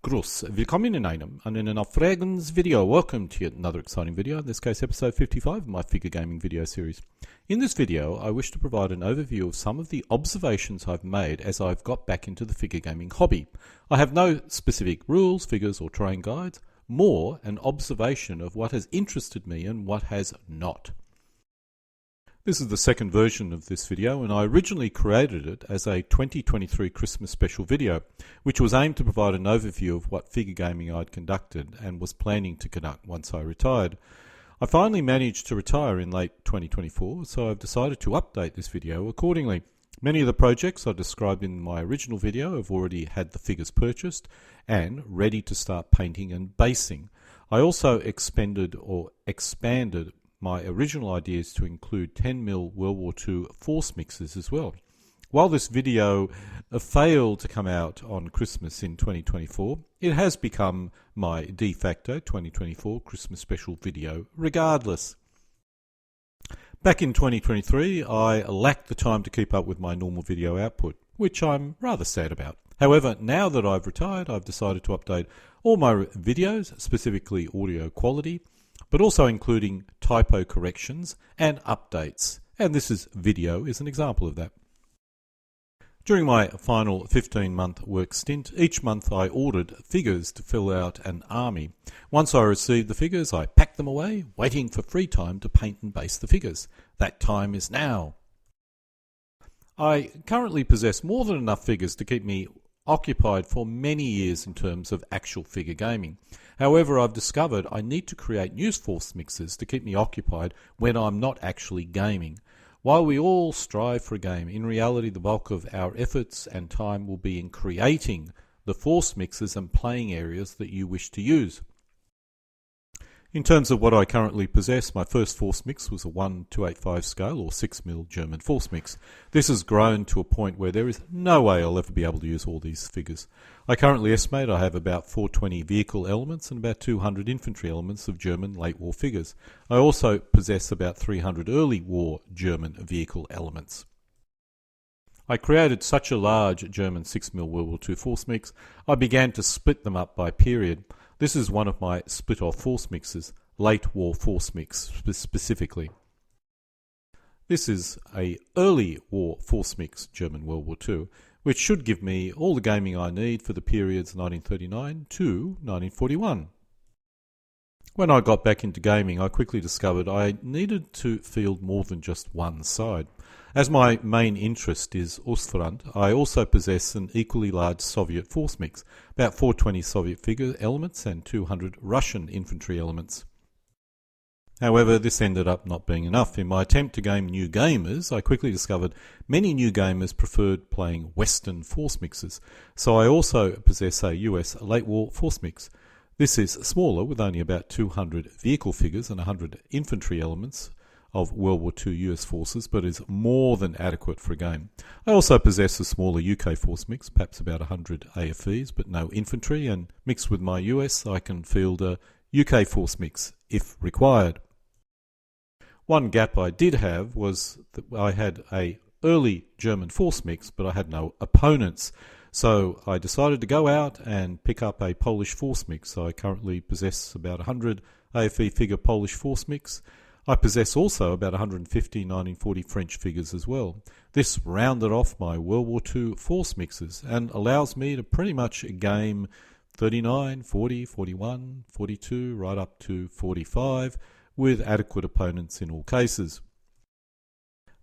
Gruß, willkommen in einem Aufregens video. Welcome to yet another exciting video, in this case episode 55 of my figure gaming video series. In this video I wish to provide an overview of some of the observations I've made as I've got back into the figure gaming hobby. I have no specific rules, figures or terrain guides, more an observation of what has interested me and what has not. This is the second version of this video, and I originally created it as a 2023 Christmas special video, which was aimed to provide an overview of what figure gaming I'd conducted and was planning to conduct once I retired. I finally managed to retire in late 2024, so I've decided to update this video accordingly. Many of the projects I described in my original video have already had the figures purchased and ready to start painting and basing. I also expanded my original ideas to include 10mm World War II force mixes as well. While this video failed to come out on Christmas in 2024, it has become my de facto 2024 Christmas special video regardless. Back in 2023, I lacked the time to keep up with my normal video output, which I'm rather sad about. However, now that I've retired, I've decided to update all my videos, specifically audio quality, but also including typo corrections and updates, and video is an example of that. During my final 15-month work stint, each month I ordered figures to fill out an army. Once I received the figures, I packed them away, waiting for free time to paint and base the figures. That time is now. I currently possess more than enough figures to keep me occupied for many years in terms of actual figure gaming. However, I've discovered I need to create new force mixes to keep me occupied when I'm not actually gaming. While we all strive for a game, in reality the bulk of our efforts and time will be in creating the force mixes and playing areas that you wish to use. In terms of what I currently possess, my first force mix was a 1:285 scale or 6mm German force mix. This has grown to a point where there is no way I'll ever be able to use all these figures. I currently estimate I have about 420 vehicle elements and about 200 infantry elements of German late war figures. I also possess about 300 early war German vehicle elements. I created such a large German 6mm World War II force mix, I began to split them up by period. This is one of my split-off force mixes, late war force mix specifically. This is a early war force mix, German World War II, which should give me all the gaming I need for the periods 1939 to 1941. When I got back into gaming, I quickly discovered I needed to field more than just one side. As my main interest is Ostfront, I also possess an equally large Soviet force mix, about 420 Soviet figure elements and 200 Russian infantry elements. However, this ended up not being enough. In my attempt to game new gamers, I quickly discovered many new gamers preferred playing Western force mixes, so I also possess a US late war force mix. This is smaller, with only about 200 vehicle figures and 100 infantry elements of World War II US forces, but is more than adequate for a game. I also possess a smaller UK force mix, perhaps about 100 AFVs, but no infantry, and mixed with my US, I can field a UK force mix if required. One gap I did have was that I had a early German force mix, but I had no opponents. So I decided to go out and pick up a Polish force mix. I currently possess about 100 AFV figure Polish force mix. I possess also about 150 1940 French figures as well. This rounded off my World War II force mixes and allows me to pretty much game 39, 40, 41, 42, right up to 45 with adequate opponents in all cases.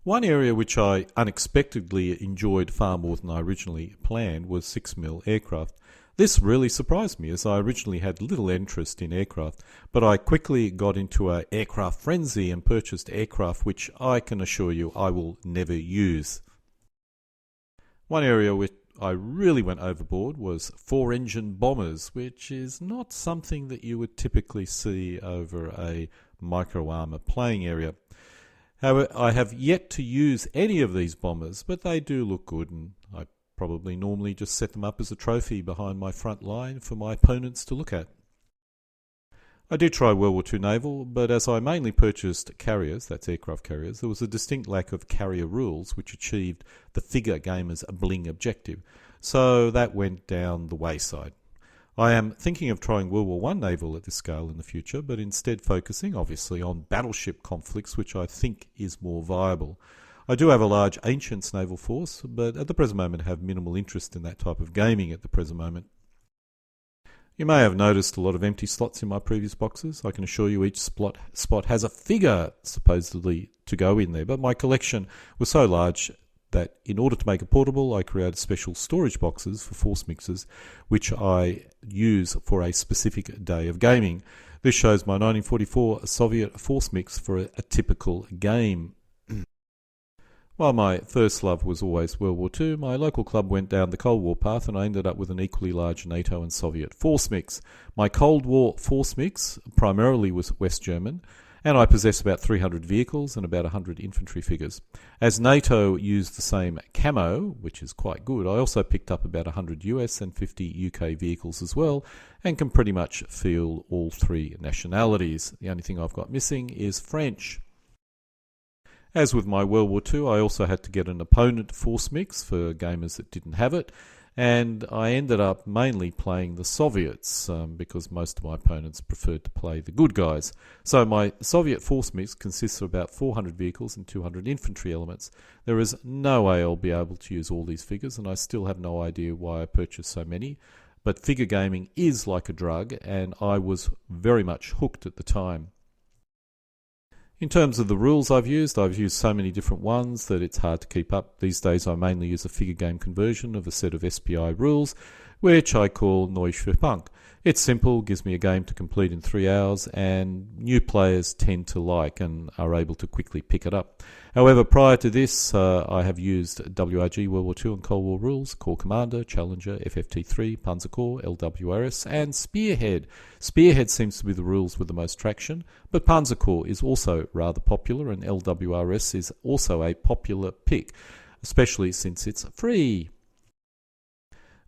One area which I unexpectedly enjoyed far more than I originally planned was 6mm aircraft. This really surprised me, as I originally had little interest in aircraft, but I quickly got into an aircraft frenzy and purchased aircraft which I can assure you I will never use. One area which I really went overboard was 4-engine bombers, which is not something that you would typically see over a micro armor playing area. However, I have yet to use any of these bombers, but they do look good, and I probably normally just set them up as a trophy behind my front line for my opponents to look at. I did try World War II naval, but as I mainly purchased carriers, that's aircraft carriers, there was a distinct lack of carrier rules which achieved the figure gamer's bling objective, so that went down the wayside. I am thinking of trying World War I naval at this scale in the future, but instead focusing, obviously, on battleship conflicts, which I think is more viable. I do have a large Ancients naval force, but at the present moment have minimal interest in that type of gaming at the present moment. You may have noticed a lot of empty slots in my previous boxes. I can assure you each spot has a figure supposedly to go in there, but my collection was so large that in order to make it portable, I created special storage boxes for force mixes, which I use for a specific day of gaming. This shows my 1944 Soviet force mix for a typical game. While my first love was always World War II, my local club went down the Cold War path and I ended up with an equally large NATO and Soviet force mix. My Cold War force mix primarily was West German, and I possess about 300 vehicles and about 100 infantry figures. As NATO used the same camo, which is quite good, I also picked up about 100 US and 50 UK vehicles as well, and can pretty much feel all three nationalities. The only thing I've got missing is French. As with my World War II, I also had to get an opponent force mix for gamers that didn't have it, and I ended up mainly playing the Soviets because most of my opponents preferred to play the good guys. So my Soviet force mix consists of about 400 vehicles and 200 infantry elements. There is no way I'll be able to use all these figures, and I still have no idea why I purchased so many, but figure gaming is like a drug, and I was very much hooked at the time. In terms of the rules I've used so many different ones that it's hard to keep up. These days I mainly use a figure game conversion of a set of SPI rules, which I call Neu für Punk. It's simple, gives me a game to complete in 3 hours, and new players tend to like and are able to quickly pick it up. However, prior to this, I have used WRG World War II and Cold War rules, Corps Commander, Challenger, FFT3, Panzer Corps, LWRS, and Spearhead. Spearhead seems to be the rules with the most traction, but Panzer Corps is also rather popular, and LWRS is also a popular pick, especially since it's free.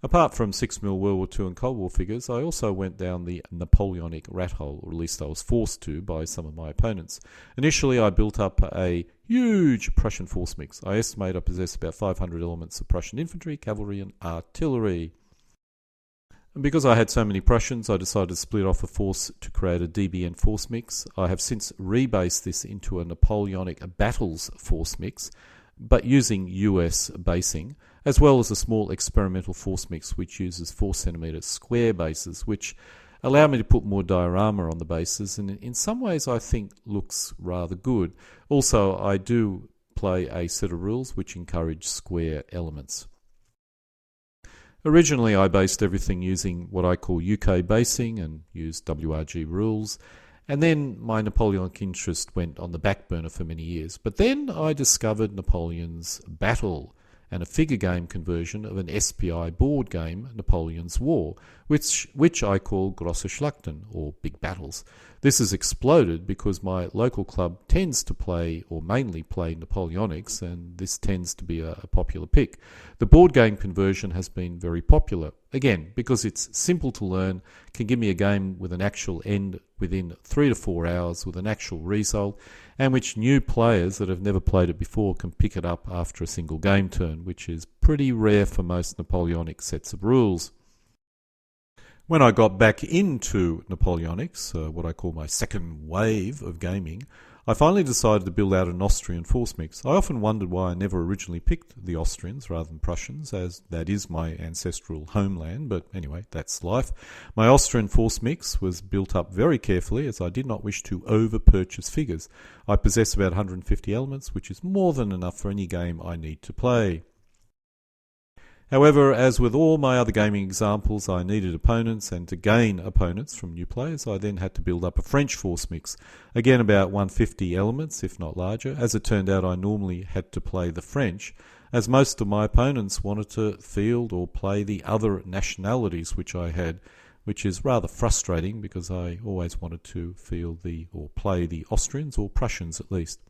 Apart from 6mm World War II and Cold War figures, I also went down the Napoleonic rat hole, or at least I was forced to by some of my opponents. Initially, I built up a huge Prussian force mix. I estimate I possess about 500 elements of Prussian infantry, cavalry, and artillery. And because I had so many Prussians, I decided to split off a force to create a DBN force mix. I have since rebased this into a Napoleonic battles force mix, but using US basing, as well as a small experimental force mix which uses 4cm square bases, which allow me to put more diorama on the bases, and in some ways I think looks rather good. Also, I do play a set of rules which encourage square elements. Originally I based everything using what I call UK basing and used WRG rules, and then my Napoleonic interest went on the back burner for many years. But then I discovered Napoleon's Battle and a figure game conversion of an SPI board game, Napoleon's War, which I call Grosse Schlachten, or Big Battles. This has exploded because my local club tends to play, or mainly play, Napoleonics, and this tends to be a popular pick. The board game conversion has been very popular, again, because it's simple to learn, can give me a game with an actual end within 3 to 4 hours with an actual result, and which new players that have never played it before can pick it up after a single game turn, which is pretty rare for most Napoleonic sets of rules. When I got back into Napoleonics, what I call my second wave of gaming, I finally decided to build out an Austrian force mix. I often wondered why I never originally picked the Austrians rather than Prussians, as that is my ancestral homeland, but anyway, that's life. My Austrian force mix was built up very carefully, as I did not wish to over-purchase figures. I possess about 150 elements, which is more than enough for any game I need to play. However, as with all my other gaming examples, I needed opponents, and to gain opponents from new players, I then had to build up a French force mix. Again, about 150 elements, if not larger. As it turned out, I normally had to play the French, as most of my opponents wanted to field or play the other nationalities which I had, which is rather frustrating because I always wanted to field or play the Austrians, or Prussians at least.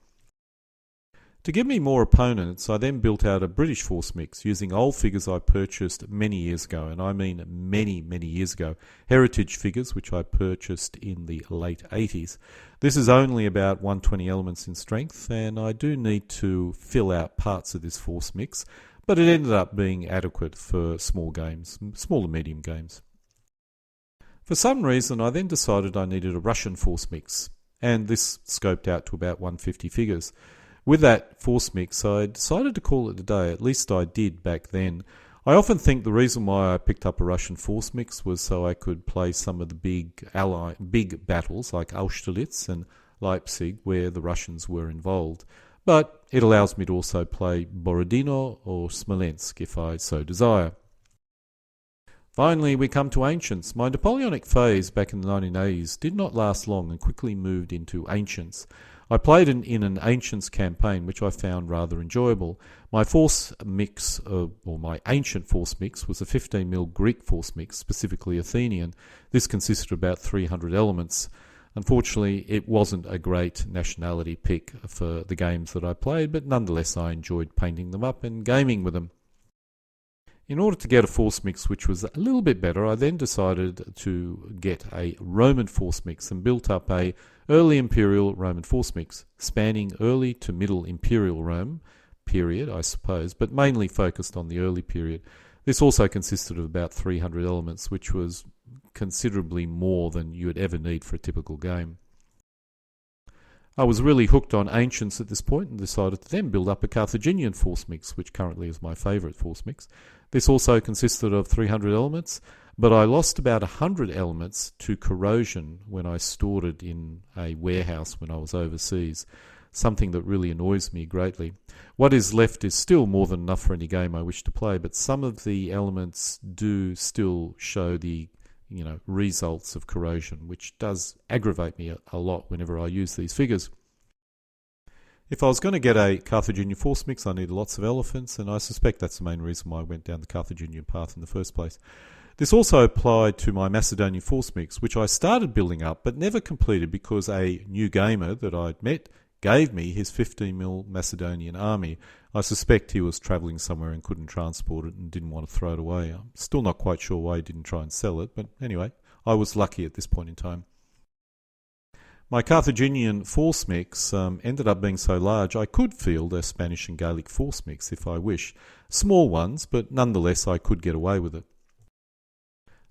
To give me more opponents, I then built out a British force mix using old figures I purchased many years ago, and I mean many, many years ago. Heritage figures, which I purchased in the late 80s. This is only about 120 elements in strength, and I do need to fill out parts of this force mix, but it ended up being adequate for small games, small and medium games. For some reason, I then decided I needed a Russian force mix, and this scoped out to about 150 figures. With that force mix, I decided to call it a day, at least I did back then. I often think the reason why I picked up a Russian force mix was so I could play some of the big battles like Austerlitz and Leipzig where the Russians were involved. But it allows me to also play Borodino or Smolensk if I so desire. Finally, we come to Ancients. My Napoleonic phase back in the 1980s did not last long and quickly moved into Ancients. I played in an Ancients campaign, which I found rather enjoyable. My force mix, or my ancient force mix, was a 15mm Greek force mix, specifically Athenian. This consisted of about 300 elements. Unfortunately, it wasn't a great nationality pick for the games that I played, but nonetheless I enjoyed painting them up and gaming with them. In order to get a force mix which was a little bit better, I then decided to get a Roman force mix and built up a early imperial Roman force mix, spanning early to middle imperial Rome period, I suppose, but mainly focused on the early period. This also consisted of about 300 elements, which was considerably more than you would ever need for a typical game. I was really hooked on Ancients at this point and decided to then build up a Carthaginian force mix, which currently is my favourite force mix. This also consisted of 300 elements, but I lost about 100 elements to corrosion when I stored it in a warehouse when I was overseas, something that really annoys me greatly. What is left is still more than enough for any game I wish to play, but some of the elements do still show the results of corrosion, which does aggravate me a lot whenever I use these figures. If I was going to get a Carthaginian force mix, I needed lots of elephants, and I suspect that's the main reason why I went down the Carthaginian path in the first place. This also applied to my Macedonian force mix, which I started building up but never completed because a new gamer that I'd met gave me his 15mm Macedonian army. I suspect he was travelling somewhere and couldn't transport it and didn't want to throw it away. I'm still not quite sure why he didn't try and sell it, but anyway, I was lucky at this point in time. My Carthaginian force mix ended up being so large I could field a Spanish and Gaelic force mix if I wish. Small ones, but nonetheless I could get away with it.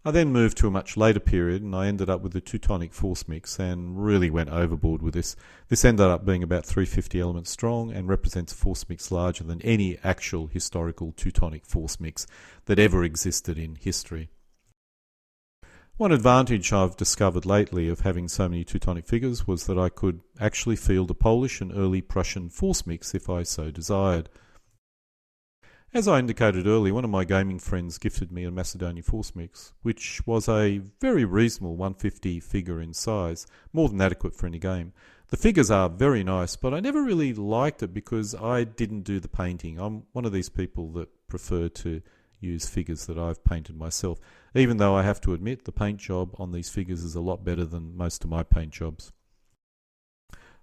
I then moved to a much later period and I ended up with the Teutonic force mix and really went overboard with this. This ended up being about 350 elements strong and represents a force mix larger than any actual historical Teutonic force mix that ever existed in history. One advantage I've discovered lately of having so many Teutonic figures was that I could actually field a Polish and early Prussian force mix if I so desired. As I indicated earlier, one of my gaming friends gifted me a Macedonian force mix, which was a very reasonable 150 figure in size, more than adequate for any game. The figures are very nice, but I never really liked it because I didn't do the painting. I'm one of these people that prefer to use figures that I've painted myself, even though I have to admit the paint job on these figures is a lot better than most of my paint jobs.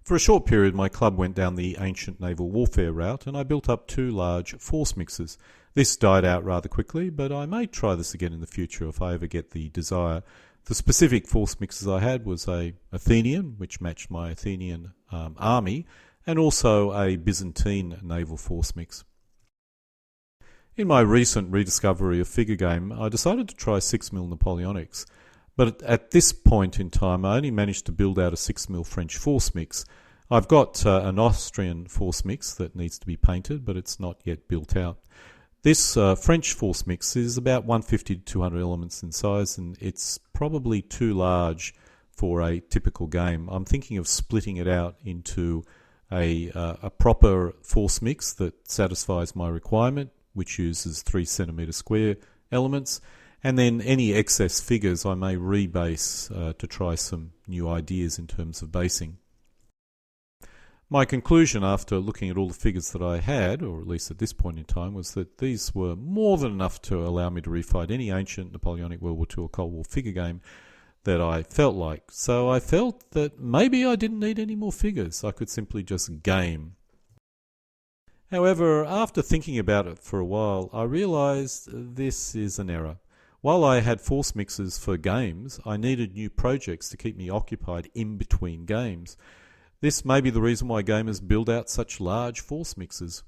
For a short period, my club went down the ancient naval warfare route and I built up 2 large force mixes. This died out rather quickly, but I may try this again in the future if I ever get the desire. The specific force mixes I had was a Athenian, which matched my Athenian army, and also a Byzantine naval force mix. In my recent rediscovery of figure game, I decided to try 6mm Napoleonics. But at this point in time, I only managed to build out a 6mm French force mix. I've got an Austrian force mix that needs to be painted, but it's not yet built out. This French force mix is about 150 to 200 elements in size, and it's probably too large for a typical game. I'm thinking of splitting it out into a proper force mix that satisfies my requirement, which uses 3 centimetre square elements. And then any excess figures I may rebase to try some new ideas in terms of basing. My conclusion after looking at all the figures that I had, or at least at this point in time, was that these were more than enough to allow me to refight any ancient Napoleonic World War II or Cold War figure game that I felt like. So I felt that maybe I didn't need any more figures. I could simply just game. However, after thinking about it for a while, I realised this is an error. While I had force mixes for games, I needed new projects to keep me occupied in between games. This may be the reason why gamers build out such large force mixes.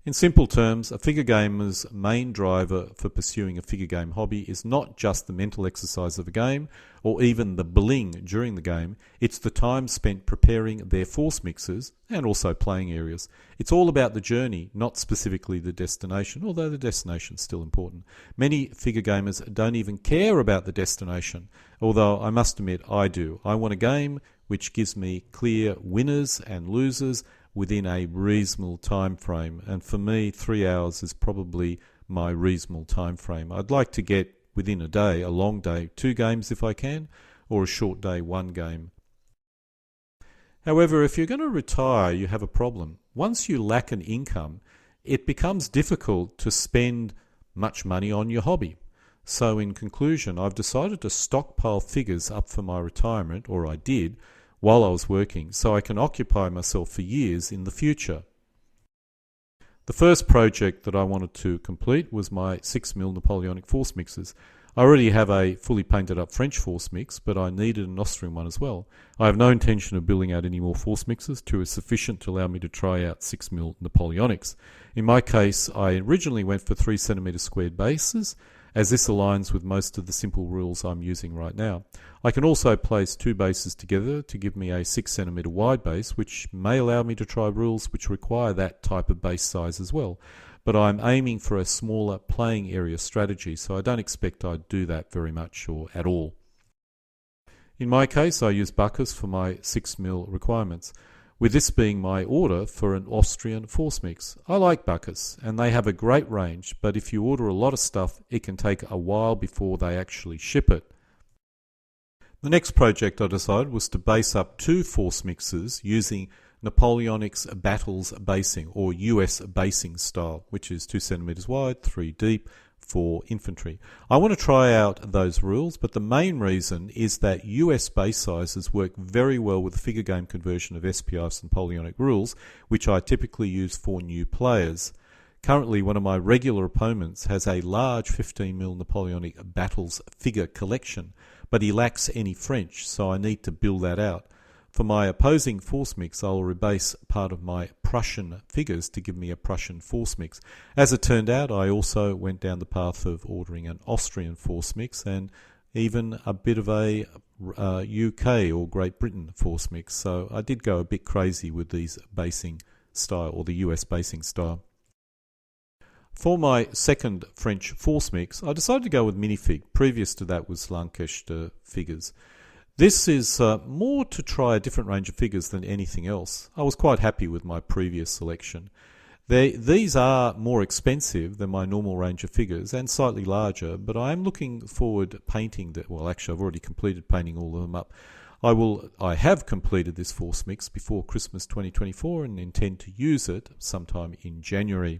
In simple terms, a figure gamer's main driver for pursuing a figure game hobby is not just the mental exercise of a game, or even the bling during the game, it's the time spent preparing their force mixes and also playing areas. It's all about the journey, not specifically the destination, although the destination is still important. Many figure gamers don't even care about the destination, although I must admit I do. I want a game which gives me clear winners and losers within a reasonable time frame, and for me 3 hours is probably my reasonable time frame. I'd like to get within a day, a long day, 2 games if I can, or a short day, 1 game. However, if you're going to retire, you have a problem. Once you lack an income, it becomes difficult to spend much money on your hobby. So in conclusion, I've decided to stockpile figures up for my retirement, or I did, while I was working, so I can occupy myself for years in the future. The first project that I wanted to complete was my 6mm Napoleonic force mixes. I already have a fully painted up French force mix, but I needed an Austrian one as well. I have no intention of building out any more force mixes. 2 is sufficient to allow me to try out 6mm Napoleonics. In my case, I originally went for 3 cm squared bases, as this aligns with most of the simple rules I'm using right now. I can also place 2 bases together to give me a 6 cm wide base, which may allow me to try rules which require that type of base size as well. But I'm aiming for a smaller playing area strategy, so I don't expect I'd do that very much or at all. In my case, I use Bacchus for my 6mm requirements, with this being my order for an Austrian force mix. I like Bacchus, and they have a great range, but if you order a lot of stuff, it can take a while before they actually ship it. The next project I decided was to base up 2 force mixes using Napoleonic's Battles basing, or US basing style, which is 2 cm wide, 3 deep, for infantry. I want to try out those rules, but the main reason is that US base sizes work very well with the figure game conversion of SPI's Napoleonic rules, which I typically use for new players. Currently, one of my regular opponents has a large 15mm Napoleonic Battles figure collection, but he lacks any French, so I need to build that out. For my opposing force mix, I'll rebase part of my Prussian figures to give me a Prussian force mix. As it turned out, I also went down the path of ordering an Austrian force mix and even a bit of a UK or Great Britain force mix. So I did go a bit crazy with these basing style, or the US basing style. For my second French force mix, I decided to go with minifig. Previous to that was Lancashire figures. This is more to try a different range of figures than anything else. I was quite happy with my previous selection. These are more expensive than my normal range of figures and slightly larger, but I am looking forward to painting that. Well, actually, I've already completed painting all of them up. I have completed this force mix before Christmas 2024 and intend to use it sometime in January.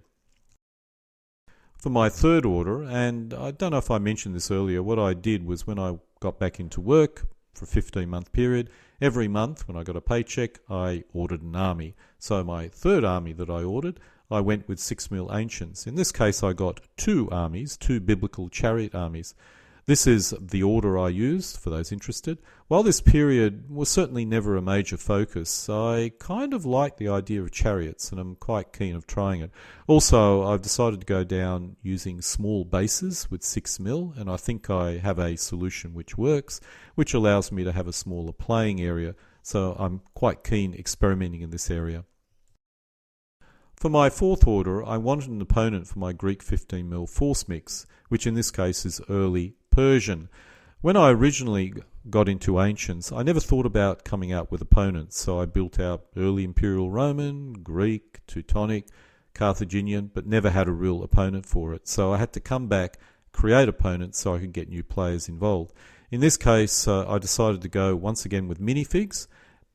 For my third order, and I don't know if I mentioned this earlier, what I did was when I got back into work for a 15-month period, every month when I got a paycheck, I ordered an army. So my third army that I ordered, I went with 6mm Ancients. In this case, I got 2 armies, 2 biblical chariot armies. This is the order I used, for those interested. While this period was certainly never a major focus, I kind of like the idea of chariots, and I'm quite keen of trying it. Also, I've decided to go down using small bases with 6mm, and I think I have a solution which works, which allows me to have a smaller playing area, so I'm quite keen experimenting in this area. For my fourth order, I wanted an opponent for my Greek 15mm force mix, which in this case is early Persian. When I originally got into Ancients, I never thought about coming out with opponents, so I built out early Imperial Roman, Greek, Teutonic, Carthaginian, but never had a real opponent for it. So I had to come back, create opponents so I could get new players involved. In this case, I decided to go once again with minifigs,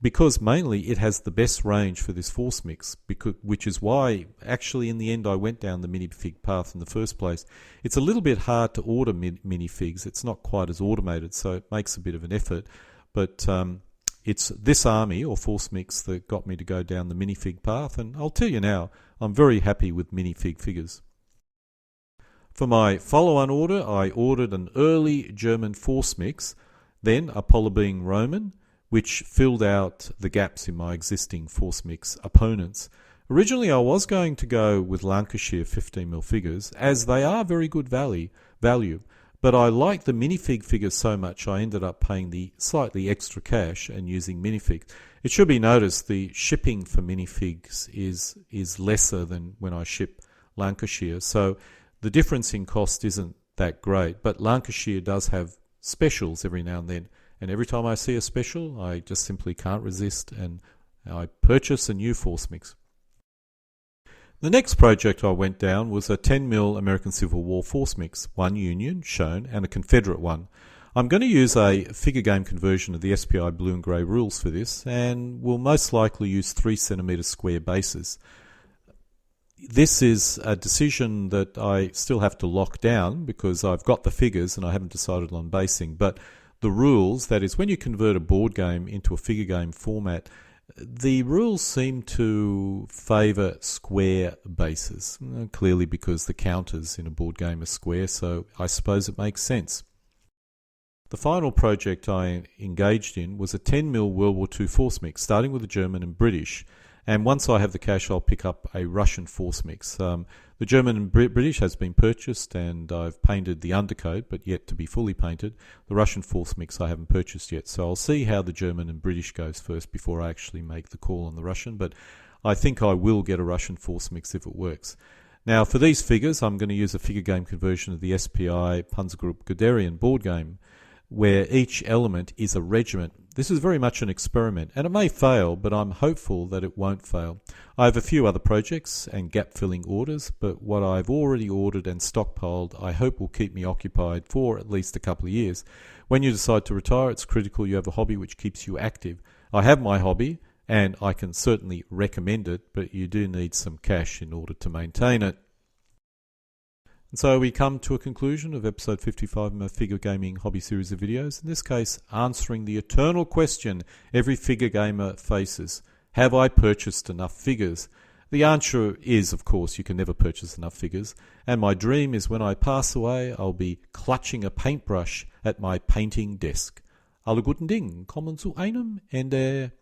because mainly it has the best range for this force mix, which is why actually in the end I went down the minifig path in the first place. It's a little bit hard to order minifigs. It's not quite as automated, so it makes a bit of an effort. But it's this army or force mix that got me to go down the minifig path, and I'll tell you now, I'm very happy with minifig figures. For my follow-on order, I ordered an early German force mix, then a Polybeing Roman, which filled out the gaps in my existing force mix opponents. Originally I was going to go with Lancashire 15mm figures, as they are very good value, but I like the minifig figures so much I ended up paying the slightly extra cash and using minifigs. It should be noticed the shipping for minifigs is lesser than when I ship Lancashire, so the difference in cost isn't that great, but Lancashire does have specials every now and then, and every time I see a special I just simply can't resist and I purchase a new force mix. The next project I went down was a 10mm American Civil War force mix, one Union shown and a Confederate one. I'm going to use a figure game conversion of the SPI blue and grey rules for this, and will most likely use 3cm square bases. This is a decision that I still have to lock down because I've got the figures and I haven't decided on basing, but the rules, that is when you convert a board game into a figure game format, the rules seem to favour square bases, clearly because the counters in a board game are square, so I suppose it makes sense. The final project I engaged in was a 10mm World War II force mix, starting with the German and British, and once I have the cash I'll pick up a Russian force mix. The German and British has been purchased and I've painted the undercoat, but yet to be fully painted. The Russian force mix I haven't purchased yet, so I'll see how the German and British goes first before I actually make the call on the Russian, but I think I will get a Russian force mix if it works. Now for these figures I'm going to use a figure game conversion of the SPI Panzergruppe Guderian board game, where each element is a regiment. This is very much an experiment, and it may fail, but I'm hopeful that it won't fail. I have a few other projects and gap-filling orders, but what I've already ordered and stockpiled I hope will keep me occupied for at least a couple of years. When you decide to retire, it's critical you have a hobby which keeps you active. I have my hobby, and I can certainly recommend it, but you do need some cash in order to maintain it. And so we come to a conclusion of episode 55 of my figure gaming hobby series of videos, in this case answering the eternal question every figure gamer faces: have I purchased enough figures? The answer is, of course, you can never purchase enough figures, and my dream is when I pass away I'll be clutching a paintbrush at my painting desk. Alle guten Dinge kommen zu einem Ende.